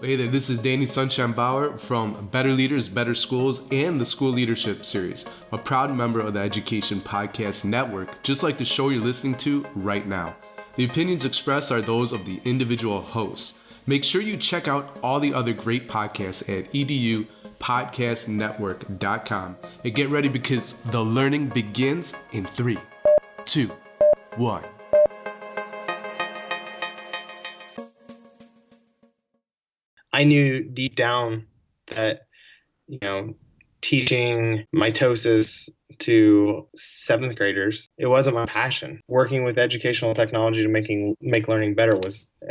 Hey there, this is Danny Sunshine Bauer from Better Leaders, Better Schools, and the School Leadership Series, a proud member of the Education Podcast Network, just like the show you're listening to right now. The opinions expressed are those of the individual hosts. Make sure you check out all the other great podcasts at edupodcastnetwork.com and get ready because the learning begins in 3, 2, 1. I knew deep down that, teaching mitosis to seventh graders, it wasn't my passion. Working with educational technology to make learning better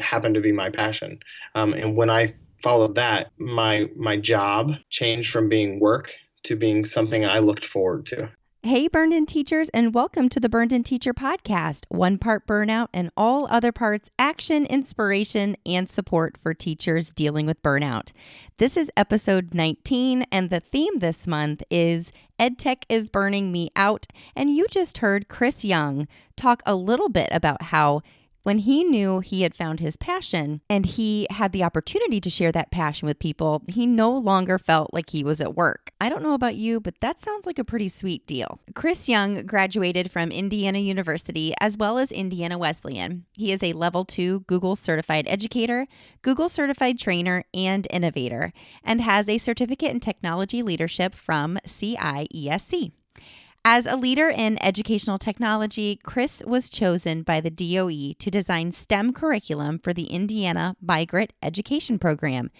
happened to be my passion. And when I followed that, my job changed from being work to being something I looked forward to. Hey, Burned-In teachers, and welcome to the Burned-In Teacher Podcast. One part burnout and all other parts action, inspiration, and support for teachers dealing with burnout. This is episode 19, and the theme this month is EdTech is burning me out. And you just heard Chris Young talk a little bit about how when he knew he had found his passion and he had the opportunity to share that passion with people, he no longer felt like he was at work. I don't know about you, but that sounds like a pretty sweet deal. Chris Young graduated from Indiana University as well as Indiana Wesleyan. He is a level 2 Google certified educator, Google certified trainer, and innovator, and has a certificate in technology leadership from CIESC. As a leader in educational technology, Chris was chosen by the DOE to design STEM curriculum for the Indiana Migrant Education Program.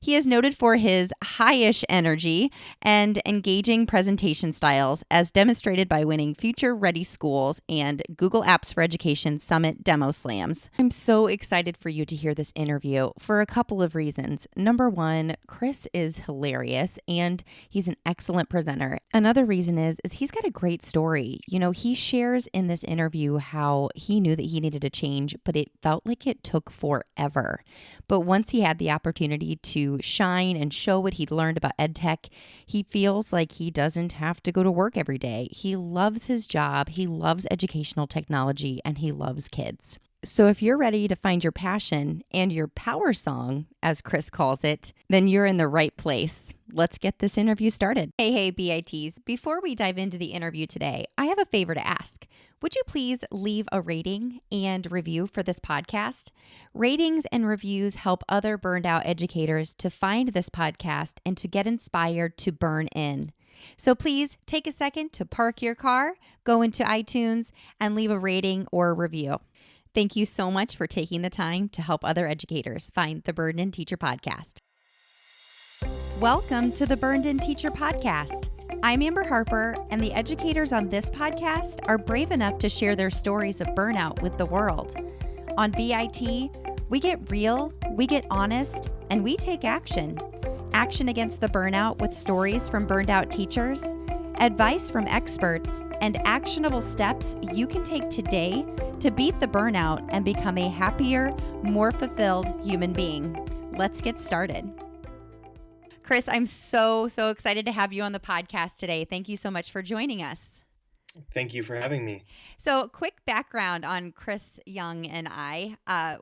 He is noted for his high-ish energy and engaging presentation styles, as demonstrated by winning Future Ready Schools and Google Apps for Education Summit Demo Slams. I'm so excited for you to hear this interview for a couple of reasons. Number one, Chris is hilarious and he's an excellent presenter. Another reason is he's got a great story. He shares in this interview how he knew that he needed a change, but it felt like it took forever. But once he had the opportunity to shine and show what he'd learned about EdTech, he feels like he doesn't have to go to work every day. He loves his job, he loves educational technology, and he loves kids. So if you're ready to find your passion and your power song, as Chris calls it, then you're in the right place. Let's get this interview started. Hey, BITs. Before we dive into the interview today, I have a favor to ask. Would you please leave a rating and review for this podcast? Ratings and reviews help other burned out educators to find this podcast and to get inspired to burn in. So please take a second to park your car, go into iTunes, and leave a rating or a review. Thank you so much for taking the time to help other educators find the Burned-In Teacher Podcast. Welcome to the Burned-In Teacher Podcast. I'm Amber Harper, and the educators on this podcast are brave enough to share their stories of burnout with the world. On BIT, we get real, we get honest, and we take action. Action against the burnout with stories from burned out teachers, advice from experts, and actionable steps you can take today to beat the burnout and become a happier, more fulfilled human being. Let's get started. Chris, I'm so excited to have you on the podcast today. Thank you so much for joining us. Thank you for having me. So, quick background on Chris Young and I.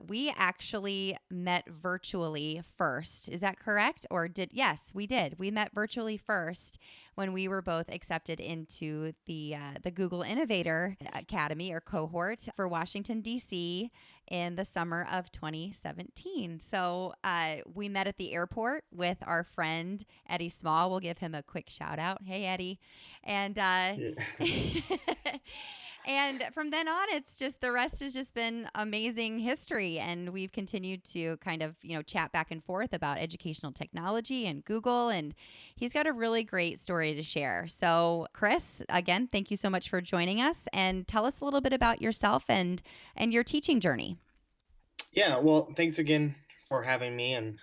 We actually met virtually first. Is that correct? Yes, we did. We met virtually first when we were both accepted into the Google Innovator Academy or cohort for Washington, D.C. in the summer of 2017. So we met at the airport with our friend, Eddie Small. We'll give him a quick shout out. Hey, Eddie. And and from then on, the rest has just been amazing history. And we've continued to kind of, chat back and forth about educational technology and Google. And he's got a really great story to share. So Chris, again, thank you so much for joining us, and tell us a little bit about yourself and your teaching journey. Yeah, well, thanks again for having me. And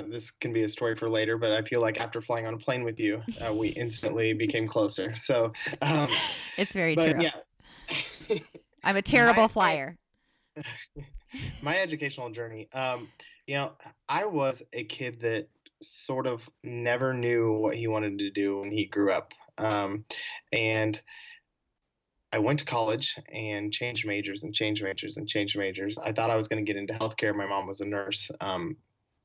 this can be a story for later, but I feel like after flying on a plane with you, we instantly became closer. So it's very true. Yeah. I'm a terrible flyer. My educational journey. I was a kid that sort of never knew what he wanted to do when he grew up. And I went to college and changed majors and changed majors and changed majors. I thought I was going to get into healthcare. My mom was a nurse.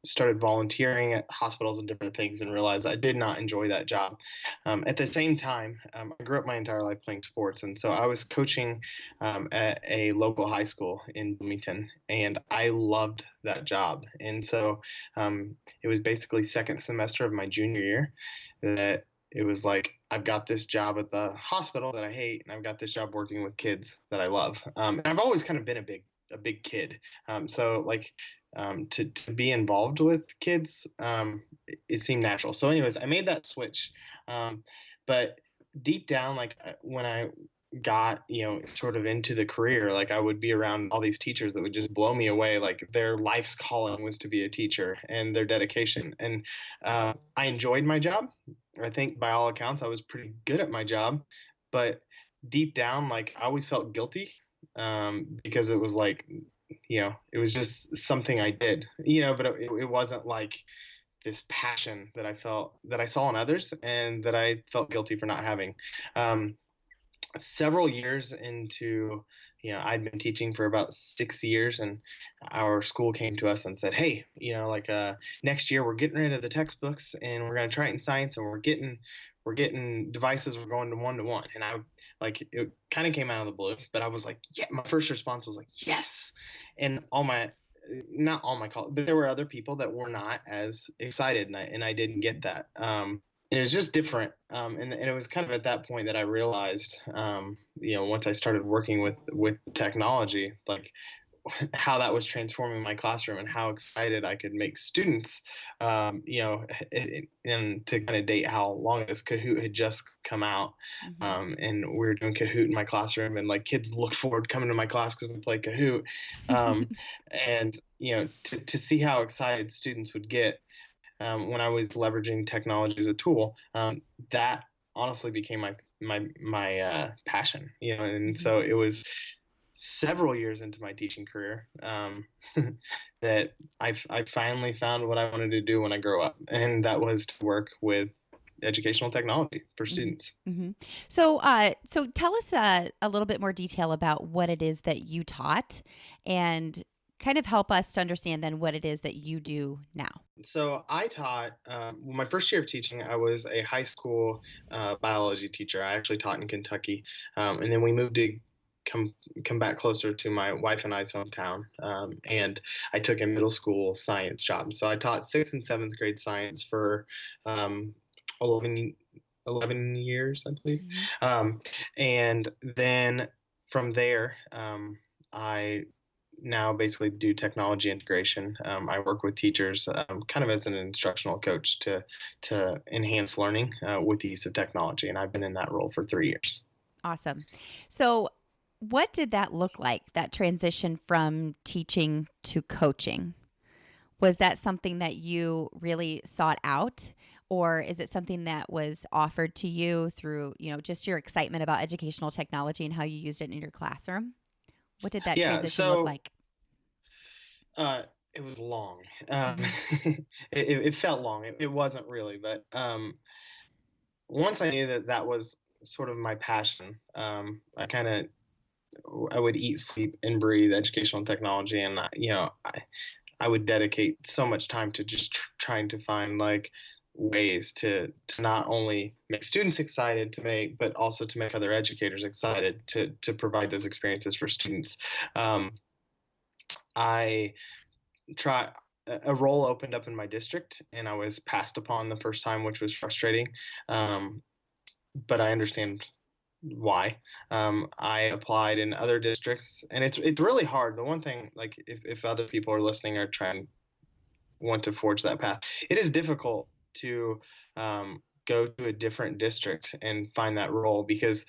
started volunteering at hospitals and different things and realized I did not enjoy that job. At the same time, I grew up my entire life playing sports. And so I was coaching at a local high school in Bloomington, and I loved that job. And so it was basically second semester of my junior year that it was like, I've got this job at the hospital that I hate, and I've got this job working with kids that I love. And I've always kind of been a big kid. So like to be involved with kids, it seemed natural. So anyways, I made that switch. But deep down, like when I got, sort of into the career, like I would be around all these teachers that would just blow me away. Like their life's calling was to be a teacher and their dedication. And I enjoyed my job. I think by all accounts, I was pretty good at my job, but deep down, like I always felt guilty because it was like, it was just something I did, but it wasn't like this passion that I felt that I saw in others and that I felt guilty for not having. Several years into, I'd been teaching for about 6 years, and our school came to us and said, hey, next year we're getting rid of the textbooks and we're going to try it in science, and we're getting devices, we're going to one-to-one. And I like, it kind of came out of the blue, but I was like, yeah, my first response was like, yes. And not all my colleagues, but there were other people that were not as excited, and I didn't get that. And it was just different. And it was kind of at that point that I realized, once I started working with technology, like how that was transforming my classroom and how excited I could make students, and to kind of date how long this Kahoot had just come out. And we were doing Kahoot in my classroom, and like kids looked forward to coming to my class because we played Kahoot. And, to see how excited students would get when I was leveraging technology as a tool, that honestly became my passion, and so it was several years into my teaching career that I finally found what I wanted to do when I grow up, and that was to work with educational technology for students. So tell us a little bit more detail about what it is that you taught, and kind of help us to understand then what it is that you do now. So I taught, my first year of teaching, I was a high school biology teacher. I actually taught in Kentucky. And then we moved to come back closer to my wife and I's hometown. And I took a middle school science job. So I taught 6th and 7th grade science for 11 years, I believe. And then from there, I now basically do technology integration. I work with teachers kind of as an instructional coach to enhance learning with the use of technology. And I've been in that role for 3 years. Awesome. So what did that look like, that transition from teaching to coaching? Was that something that you really sought out, or is it something that was offered to you through, just your excitement about educational technology and how you used it in your classroom? What did that transition look like? It was long. It felt long. It wasn't really, but once I knew that was sort of my passion, I would eat, sleep, and breathe educational technology, and I would dedicate so much time to just trying to find like ways to not only make students excited to make, but also to make other educators excited to provide those experiences for students. A role opened up in my district, and I was passed upon the first time, which was frustrating. But I understand why. I applied in other districts, and it's really hard. The one thing, like if other people are listening or want to forge that path, it is difficult to go to a different district and find that role, because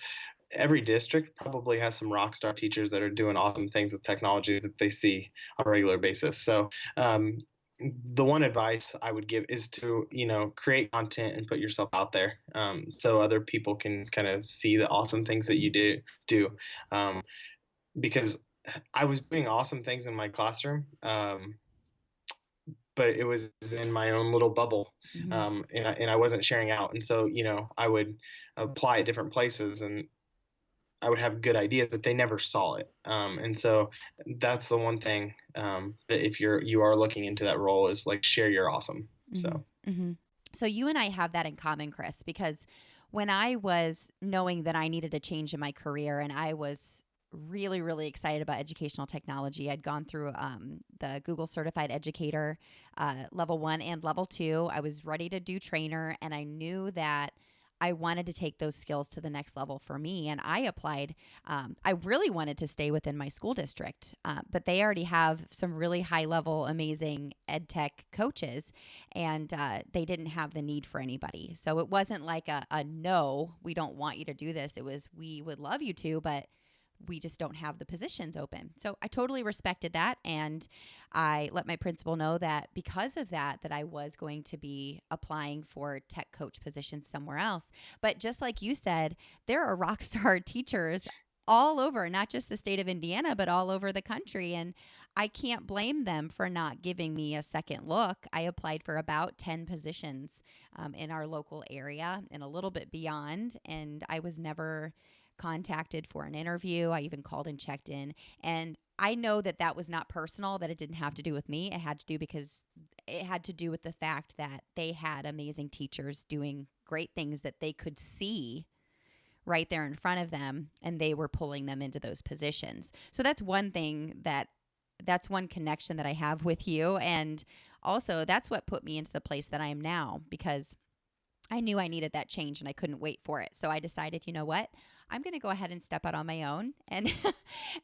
every district probably has some rock star teachers that are doing awesome things with technology that they see on a regular basis. So the one advice I would give is to, create content and put yourself out there so other people can kind of see the awesome things that you do. Because I was doing awesome things in my classroom, but it was in my own little bubble, and I wasn't sharing out. And so, I would apply at different places, and I would have good ideas, but they never saw it. And so that's the one thing that if you are looking into that role is like share your awesome. So. Mm-hmm. So you and I have that in common, Chris, because when I was knowing that I needed a change in my career and I was really, really excited about educational technology, I'd gone through the Google Certified Educator level 1 and level 2. I was ready to do trainer, and I knew that I wanted to take those skills to the next level for me. And I applied. I really wanted to stay within my school district, but they already have some really high level, amazing ed tech coaches, and they didn't have the need for anybody. So it wasn't like a no, we don't want you to do this. It was, we would love you to, but we just don't have the positions open. So I totally respected that. And I let my principal know that because of that, that I was going to be applying for tech coach positions somewhere else. But just like you said, there are rock star teachers all over, not just the state of Indiana, but all over the country. And I can't blame them for not giving me a second look. I applied for about 10 positions in our local area and a little bit beyond. And I was never contacted for an interview. I even called and checked in. And I know that that was not personal, that it didn't have to do with me. It had to do with the fact that they had amazing teachers doing great things that they could see right there in front of them, and they were pulling them into those positions. So that's one connection that I have with you. And also that's what put me into the place that I am now, because I knew I needed that change and I couldn't wait for it. So I decided, you know what? I'm going to go ahead and step out on my own and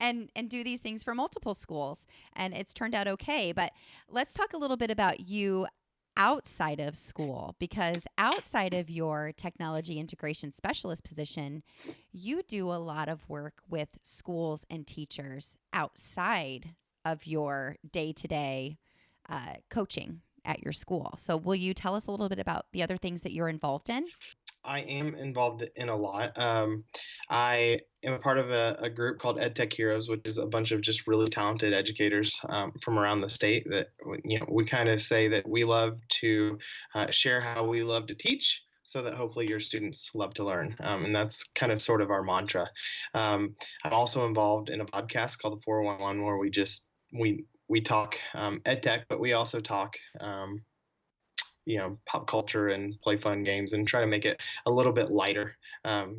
and do these things for multiple schools. And it's turned out okay. But let's talk a little bit about you outside of school, because outside of your technology integration specialist position, you do a lot of work with schools and teachers outside of your day-to-day coaching at your school. So will you tell us a little bit about the other things that you're involved in? I am involved in a lot. I am a part of a group called EdTech Heroes, which is a bunch of just really talented educators from around the state. That we kind of say that we love to share how we love to teach, so that hopefully your students love to learn. And that's kind of sort of our mantra. I'm also involved in a podcast called the 411, where we talk EdTech, but we also talk pop culture and play fun games and try to make it a little bit lighter,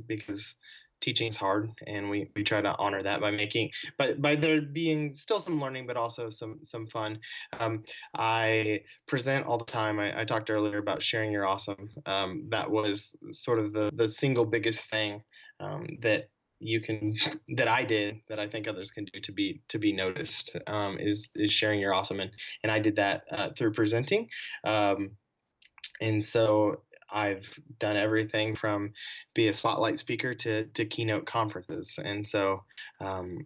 because teaching is hard, and we try to honor that by there being still some learning, but also some fun. I present all the time. I talked earlier about sharing your awesome. That was sort of the single biggest thing that I did, that I think others can do to be noticed, is sharing your awesome, and I did that through presenting. And so I've done everything from be a spotlight speaker to keynote conferences. And so I've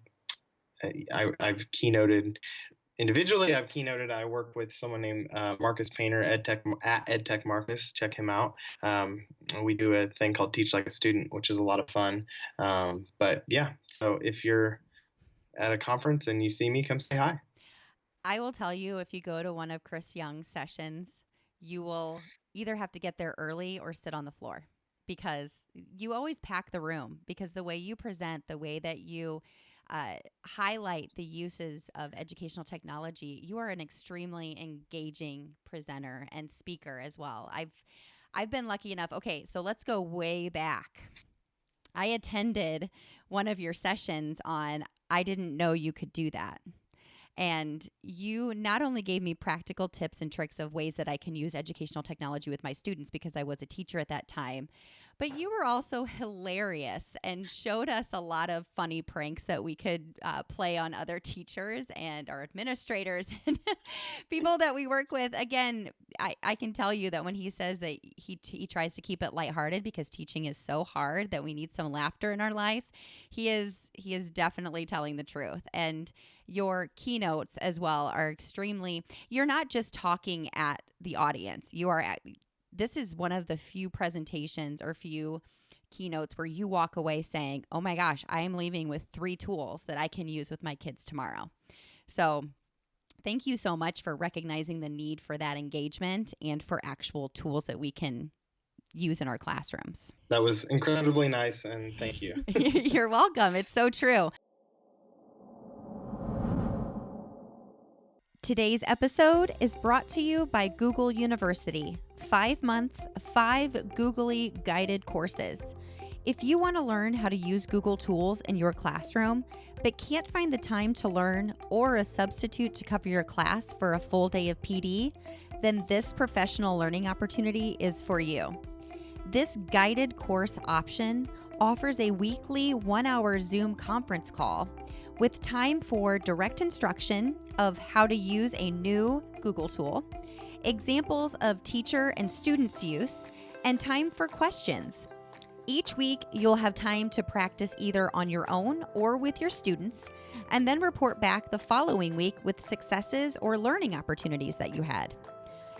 keynoted individually. I work with someone named Marcus Painter, EdTech at EdTech Marcus. Check him out. We do a thing called Teach Like a Student, which is a lot of fun. But yeah, so if you're at a conference and you see me, come say hi. I will tell you, if you go to one of Chris Young's sessions, you will either have to get there early or sit on the floor, because you always pack the room, because the way you present, the way that you highlight the uses of educational technology, you are an extremely engaging presenter and speaker as well. I've been lucky enough. Okay, so let's go way back. I attended one of your sessions on I didn't know you could do that. And you not only gave me practical tips and tricks of ways that I can use educational technology with my students, because I was a teacher at that time, but you were also hilarious and showed us a lot of funny pranks that we could play on other teachers and our administrators and people that we work with. Again, I can tell you that when he says that he tries to keep it lighthearted because teaching is so hard that we need some laughter in our life, he is definitely telling the truth. And your keynotes as well are you're not just talking at the audience. This is one of the few presentations or few keynotes where you walk away saying, oh my gosh, I am leaving with 3 tools that I can use with my kids tomorrow. So thank you so much for recognizing the need for that engagement and for actual tools that we can use in our classrooms. That was incredibly nice, and thank you. You're welcome. It's so true. Today's episode is brought to you by Google University. 5 months, 5 Googly guided courses. If you want to learn how to use Google tools in your classroom, but can't find the time to learn or a substitute to cover your class for a full day of PD, then this professional learning opportunity is for you. This guided course option offers a weekly 1-hour Zoom conference call with time for direct instruction of how to use a new Google tool, examples of teacher and students' use, and time for questions. Each week, you'll have time to practice either on your own or with your students, and then report back the following week with successes or learning opportunities that you had.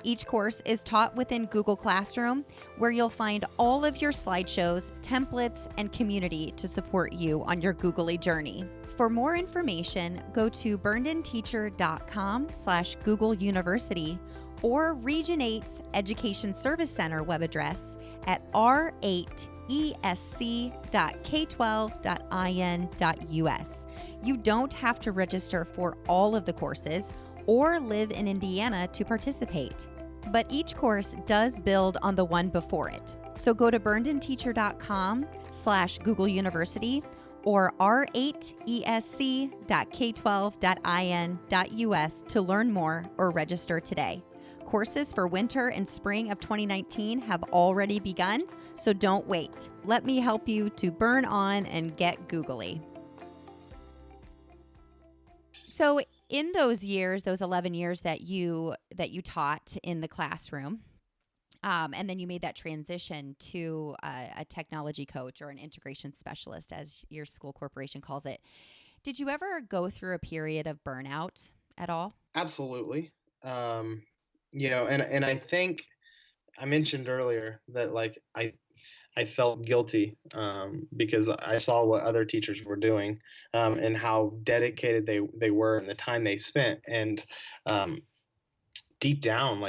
Each course is taught within Google Classroom, where you'll find all of your slideshows, templates, and community to support you on your Googly journey. For more information, go to burnedinteacher.com/Google University or Region 8's Education Service Center web address at r8esc.k12.in.us. You don't have to register for all of the courses or live in Indiana to participate. But each course does build on the one before it. So go to burnedinteacher.com/Google University or r8esc.k12.in.us to learn more or register today. Courses for winter and spring of 2019 have already begun, so don't wait. Let me help you to burn on and get googly. So in those years, those 11 years that you taught in the classroom, and then you made that transition to a technology coach or an integration specialist, as your school corporation calls it, did you ever go through a period of burnout at all? Absolutely. And I think I mentioned earlier that I felt guilty because I saw what other teachers were doing and how dedicated they were and the time they spent. And deep down,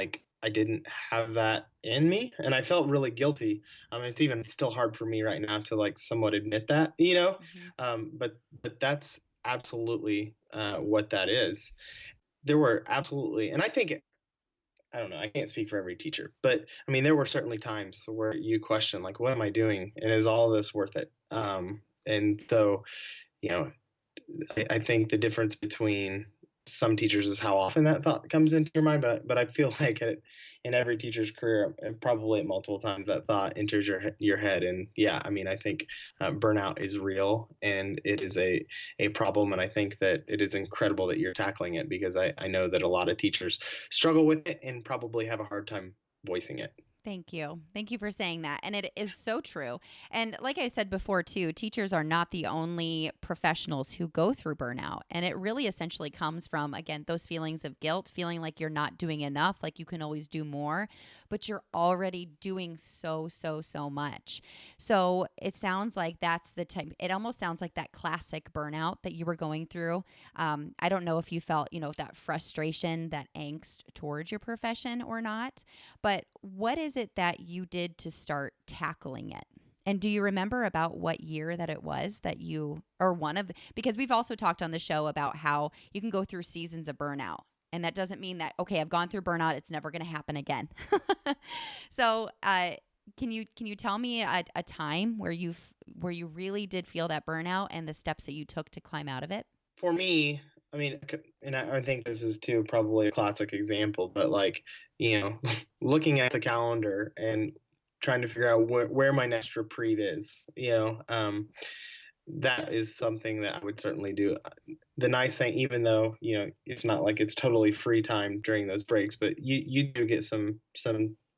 I didn't have that in me, and I felt really guilty. It's even still hard for me right now to somewhat admit that, but that's absolutely what that is. There were absolutely, and I think, I don't know, I can't speak for every teacher, but there were certainly times where you question, what am I doing? And is all of this worth it? And so, I think the difference between some teachers is how often that thought comes into your mind, but I feel like in every teacher's career, probably at multiple times, that thought enters your head. And yeah, I think burnout is real and it is a problem. And I think that it is incredible that you're tackling it, because I know that a lot of teachers struggle with it and probably have a hard time voicing it. Thank you. Thank you for saying that. And it is so true. And like I said before, too, teachers are not the only professionals who go through burnout. And it really essentially comes from, again, those feelings of guilt, feeling like you're not doing enough, like you can always do more, but you're already doing so much. So it sounds like that's the type, it almost sounds like that classic burnout that you were going through. I don't know if you felt, that frustration, that angst towards your profession or not, but what is it that you did to start tackling it? And do you remember about what year that it was that you, or because we've also talked on the show about how you can go through seasons of burnout. And that doesn't mean that, okay, I've gone through burnout, it's never going to happen again. So can you tell me a time where you really did feel that burnout and the steps that you took to climb out of it? For me, and I think this is too probably a classic example, but looking at the calendar and trying to figure out where my next reprieve is, that is something that I would certainly do. The nice thing, even though, it's not like it's totally free time during those breaks, but you do get some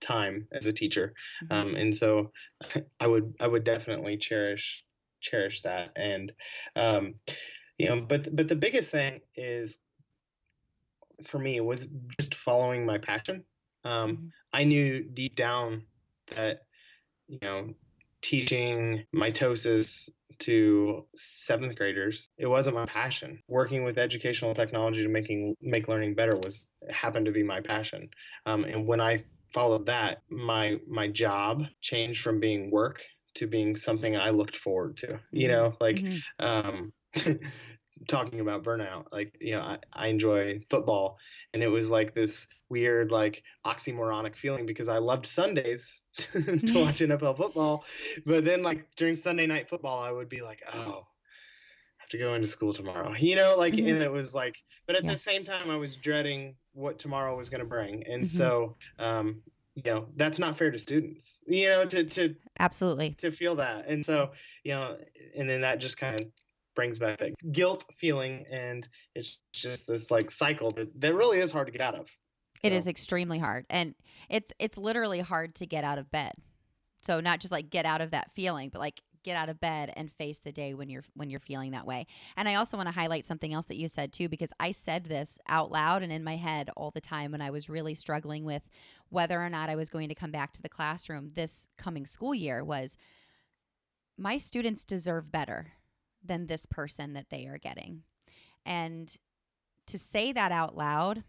time as a teacher. Mm-hmm. And so I would definitely cherish that. And, but the biggest thing is, for me, was just following my passion. Mm-hmm. I knew deep down that, teaching mitosis to 7th graders, it wasn't my passion. Working with educational technology to make learning better happened to be my passion. And when I followed that, my job changed from being work to being something I looked forward to. Um, talking about burnout, I enjoy football, and it was like this weird, like oxymoronic feeling because I loved Sundays to watch NFL football, but then like during Sunday night football, I would be like, oh, have to go into school tomorrow, and it was like, but at Yeah. the same time, I was dreading what tomorrow was going to bring. And Mm-hmm. so, that's not fair to students, Absolutely. to feel that. And so, and then that just kind of brings back that guilt feeling. And it's just this like cycle that really is hard to get out of. It is extremely hard. And it's literally hard to get out of bed. So not just like get out of that feeling, but like get out of bed and face the day when you're feeling that way. And I also want to highlight something else that you said too, because I said this out loud and in my head all the time when I was really struggling with whether or not I was going to come back to the classroom this coming school year was my students deserve better than this person that they are getting. And to say that out loud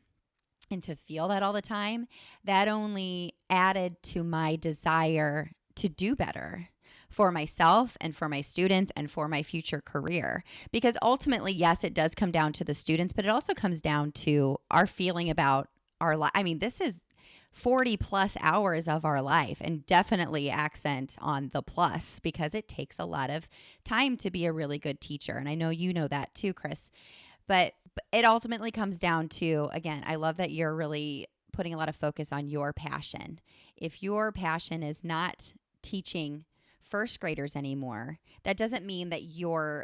and to feel that all the time, that only added to my desire to do better for myself and for my students and for my future career. Because ultimately, yes, it does come down to the students, but it also comes down to our feeling about our life. I mean, this is 40 plus hours of our life, and definitely accent on the plus because it takes a lot of time to be a really good teacher. And I know you know that too, Chris. But it ultimately comes down to, again, I love that you're really putting a lot of focus on your passion. If your passion is not teaching first graders anymore, that doesn't mean that you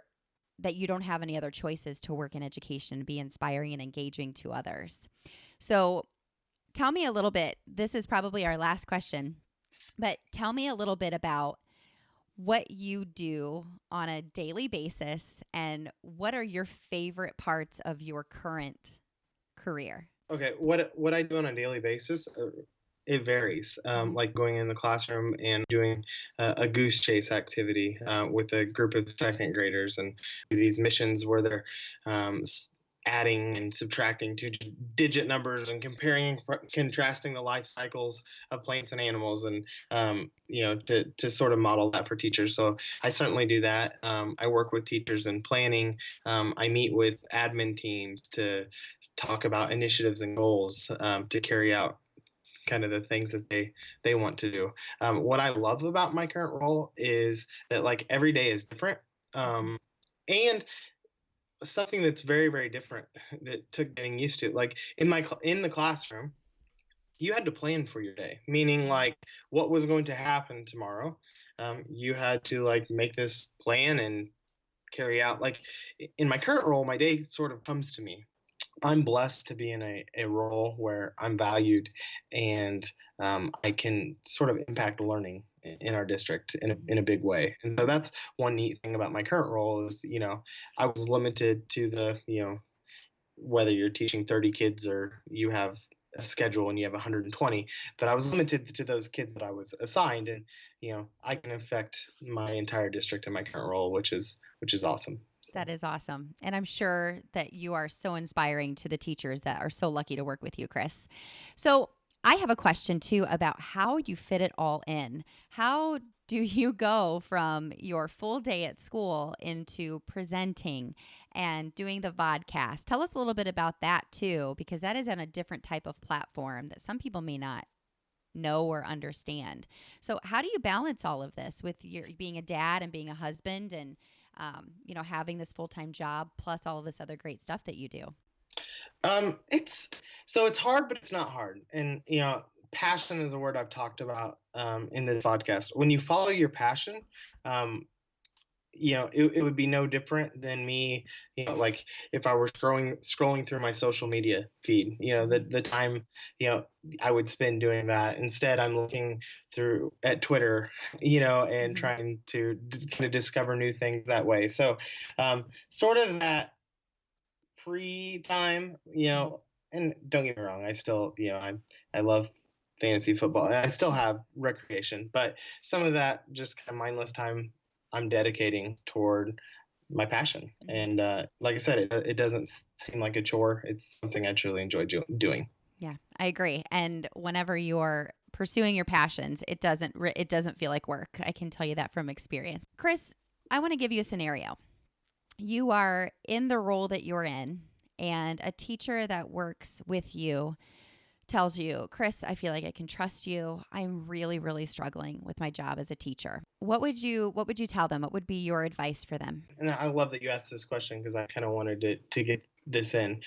don't have any other choices to work in education, be inspiring and engaging to others. So tell me a little bit, this is probably our last question, but tell me a little bit about what you do on a daily basis and what are your favorite parts of your current career? Okay, what I do on a daily basis, it varies. Like going in the classroom and doing a goose chase activity with a group of second graders, and these missions where they're adding and subtracting two-digit numbers and comparing, contrasting the life cycles of plants and animals, and to sort of model that for teachers. So I certainly do that. I work with teachers in planning. I meet with admin teams to talk about initiatives and goals to carry out kind of the things that they want to do. What I love about my current role is that like every day is different, and something that's very, very different that took getting used to. Like in the classroom, you had to plan for your day, meaning like what was going to happen tomorrow. You had to like make this plan and carry out. Like in my current role, my day sort of comes to me. I'm blessed to be in a role where I'm valued, and I can sort of impact learning in our district in a big way. And so that's one neat thing about my current role is, I was limited to whether you're teaching 30 kids or you have a schedule and you have 120, but I was limited to those kids that I was assigned. And, I can affect my entire district in my current role, which is awesome. So. That is awesome. And I'm sure that you are so inspiring to the teachers that are so lucky to work with you, Chris. So I have a question too about how you fit it all in. How do you go from your full day at school into presenting and doing the vodcast? Tell us a little bit about that too, because that is on a different type of platform that some people may not know or understand. So how do you balance all of this with your being a dad and being a husband and having this full-time job plus all of this other great stuff that you do? It's hard, but it's not hard. And passion is a word I've talked about in this podcast. When you follow your passion, it would be no different than me, like if I were scrolling through my social media feed, the time, I would spend doing that. Instead, I'm looking through at Twitter, and trying to kind of discover new things that way. So, sort of that free time, and don't get me wrong, I still, I love fantasy football and I still have recreation, but some of that just kind of mindless time I'm dedicating toward my passion. And like I said, it doesn't seem like a chore. It's something I truly enjoy doing. Yeah, I agree. And whenever you're pursuing your passions, it doesn't feel like work. I can tell you that from experience. Chris, I want to give you a scenario. You are in the role that you're in, and a teacher that works with you tells you, Chris, I feel like I can trust you. I'm really, really struggling with my job as a teacher. What would you tell them? What would be your advice for them? And I love that you asked this question because I kind of wanted to get this in.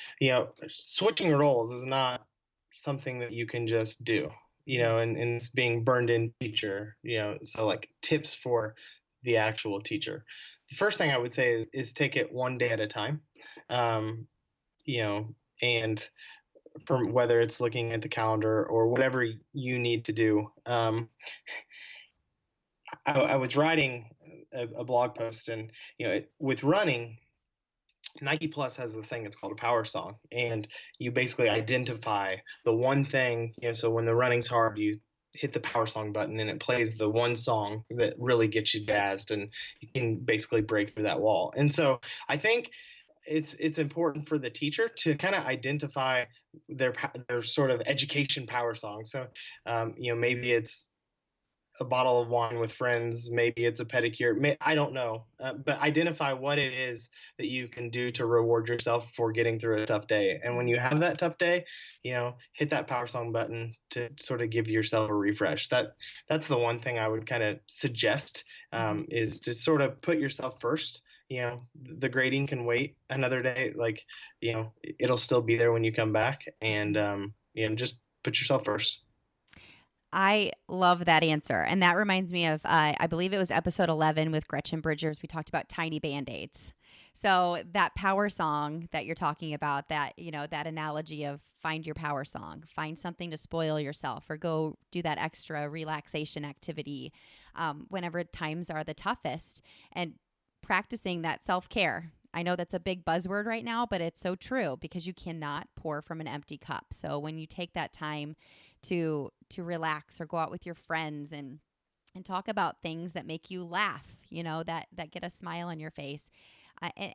Switching roles is not something that you can just do, and it's being burned in teacher, so like tips for the actual teacher. The first thing I would say is take it one day at a time, and from whether it's looking at the calendar or whatever you need to do. I was writing a blog post, and with running, Nike Plus has the thing. It's called a Powersong, and you basically identify the one thing. So when the running's hard, you hit the Powersong button, and it plays the one song that really gets you jazzed, and you can basically break through that wall. And so I think it's important for the teacher to kind of identify their sort of education power song. So maybe it's a bottle of wine with friends, maybe it's a pedicure, I don't know, but identify what it is that you can do to reward yourself for getting through a tough day. And when you have that tough day, hit that power song button to sort of give yourself a refresh. That's the one thing I would kind of suggest, is to sort of put yourself first. The grading can wait another day. Like, it'll still be there when you come back, and just put yourself first. I love that answer. And that reminds me of, I believe it was episode 11 with Gretchen Bridgers. We talked about tiny Band-Aids. So that power song that you're talking about, that, that analogy of find your power song, find something to spoil yourself, or go do that extra relaxation activity whenever times are the toughest, and practicing that self-care. I know that's a big buzzword right now, but it's so true, because you cannot pour from an empty cup. So when you take that time to relax, or go out with your friends and talk about things that make you laugh, that get a smile on your face.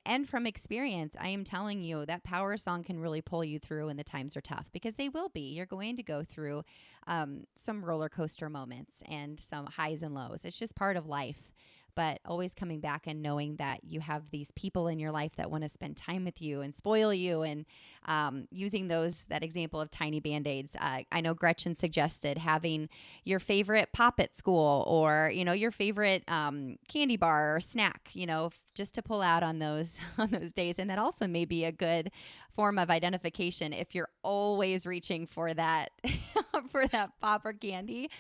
And from experience, I am telling you that power song can really pull you through when the times are tough, because they will be. You're going to go through some roller coaster moments and some highs and lows. It's just part of life. But always coming back and knowing that you have these people in your life that want to spend time with you and spoil you, and using that example of tiny Band-Aids. I know Gretchen suggested having your favorite pop at school, or, your favorite candy bar or snack, just to pull out on those days. And that also may be a good form of identification if you're always reaching for that for that pop or candy,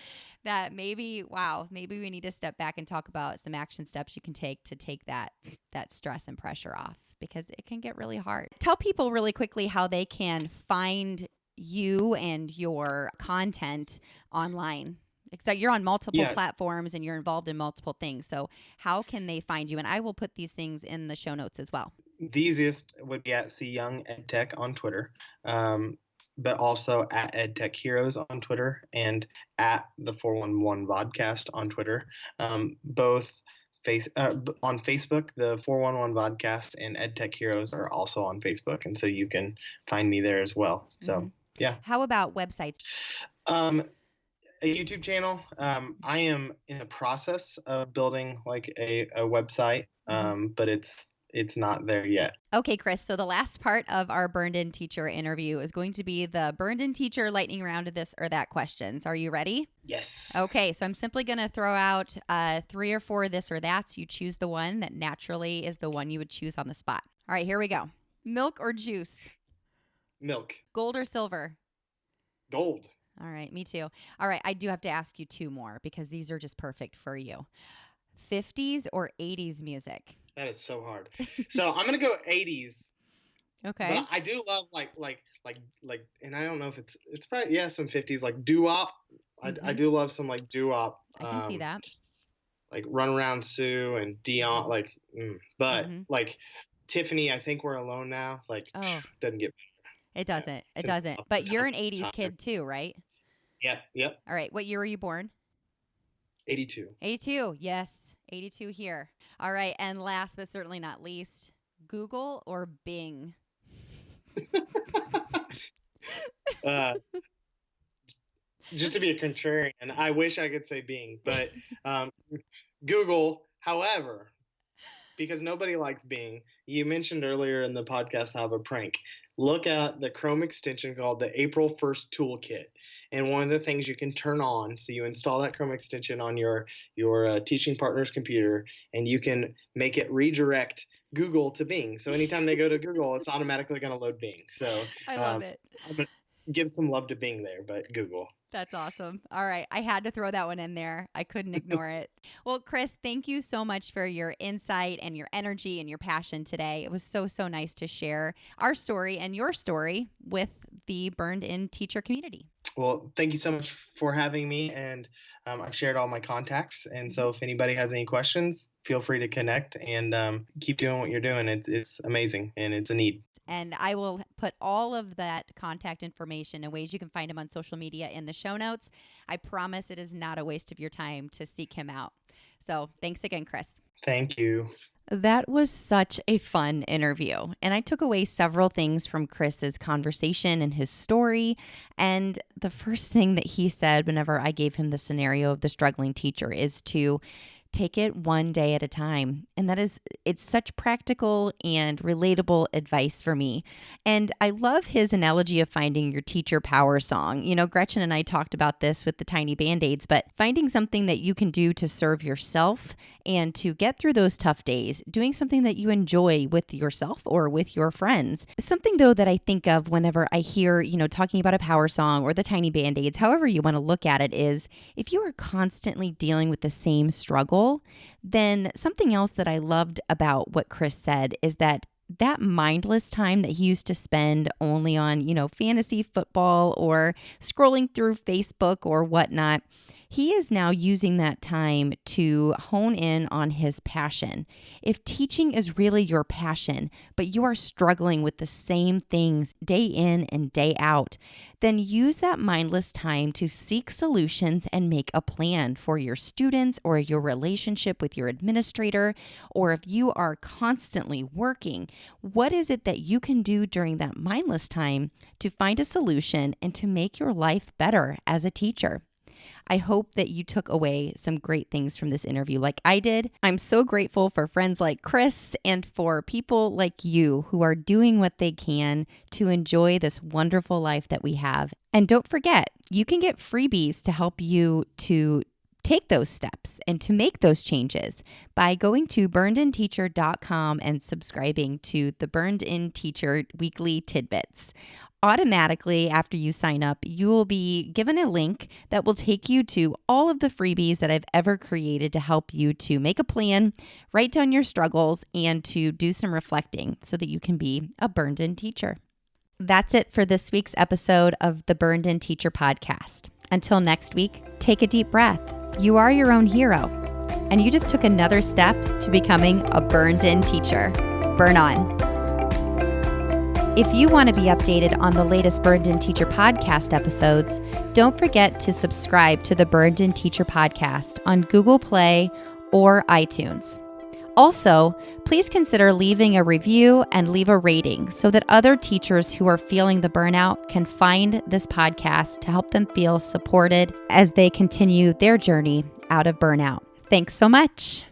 that maybe we need to step back and talk about some action steps you can take to take that stress and pressure off, because it can get really hard. Tell people really quickly how they can find you and your content online. So you're on multiple platforms and you're involved in multiple things. So how can they find you? And I will put these things in the show notes as well. The easiest would be at C Young EdTech on Twitter, but also at EdTech Heroes on Twitter, and at the 411 Vodcast on Twitter. Both on Facebook, the 411 Vodcast and EdTech Heroes are also on Facebook, and so you can find me there as well. So yeah. How about websites? A YouTube channel. I am in the process of building like a website, but it's not there yet. Okay, Chris. So the last part of our Burned In Teacher interview is going to be the Burned In Teacher lightning round of this or that questions. Are you ready? Yes. Okay, so I'm simply going to throw out 3 or 4 this or that's. You choose the one that naturally is the one you would choose on the spot. All right, here we go. Milk or juice? Milk. Gold or silver? Gold. All right, me too. All right, I do have to ask you 2 more, because these are just perfect for you. 50s or 80s music? That is so hard. So I'm gonna go 80s. Okay. But I do love like, and I don't know if it's probably some 50s like doo-wop. I do love some like doo-wop. I can see that. Like Run Around Sue and Dion, like Tiffany. I think we're alone now. Like doesn't get. It doesn't. Yeah, it doesn't. But you're an 80s kid too, right? Yep. All right. What year were you born? 82. 82. Yes. 82 here. All right. And last but certainly not least, Google or Bing? just to be a contrarian, I wish I could say Bing, but Google. However, because nobody likes Bing, you mentioned earlier in the podcast I have a prank. Look at the Chrome extension called the April 1st Toolkit. And one of the things you can turn on, so you install that Chrome extension on your teaching partner's computer, and you can make it redirect Google to Bing. So anytime they go to Google, it's automatically going to load Bing. So I love it. I'm going to give some love to Bing there, but Google. That's awesome. All right. I had to throw that one in there. I couldn't ignore it. Well, Chris, thank you so much for your insight and your energy and your passion today. It was so nice to share our story and your story with the Burned In teacher community. Well, thank you so much for having me. And I've shared all my contacts. And so if anybody has any questions, feel free to connect and keep doing what you're doing. It's amazing and it's a need. And I will put all of that contact information and ways you can find him on social media in the show notes. I promise it is not a waste of your time to seek him out. So thanks again, Chris. Thank you. That was such a fun interview. And I took away several things from Chris's conversation and his story. And the first thing that he said whenever I gave him the scenario of the struggling teacher is to take it one day at a time. And it's such practical and relatable advice for me. And I love his analogy of finding your teacher power song. You know, Gretchen and I talked about this with the tiny Band-Aids, but finding something that you can do to serve yourself and to get through those tough days, doing something that you enjoy with yourself or with your friends. Something though that I think of whenever I hear, talking about a power song or the tiny Band-Aids, however you want to look at it, is if you are constantly dealing with the same struggle, then something else that I loved about what Chris said is that mindless time that he used to spend only on, fantasy football or scrolling through Facebook or whatnot, he is now using that time to hone in on his passion. If teaching is really your passion, but you are struggling with the same things day in and day out, then use that mindless time to seek solutions and make a plan for your students or your relationship with your administrator. Or if you are constantly working, what is it that you can do during that mindless time to find a solution and to make your life better as a teacher? I hope that you took away some great things from this interview like I did. I'm so grateful for friends like Chris and for people like you who are doing what they can to enjoy this wonderful life that we have. And don't forget, you can get freebies to help you to take those steps and to make those changes by going to burnedinteacher.com and subscribing to the Burned In Teacher Weekly Tidbits. Automatically, after you sign up, you will be given a link that will take you to all of the freebies that I've ever created to help you to make a plan, write down your struggles, and to do some reflecting so that you can be a Burned In teacher. That's it for this week's episode of the Burned In Teacher podcast. Until next week, take a deep breath. You are your own hero, and you just took another step to becoming a Burned In teacher. Burn on. If you want to be updated on the latest Burned In Teacher podcast episodes, don't forget to subscribe to the Burned In Teacher podcast on Google Play or iTunes. Also, please consider leaving a review and leave a rating so that other teachers who are feeling the burnout can find this podcast to help them feel supported as they continue their journey out of burnout. Thanks so much.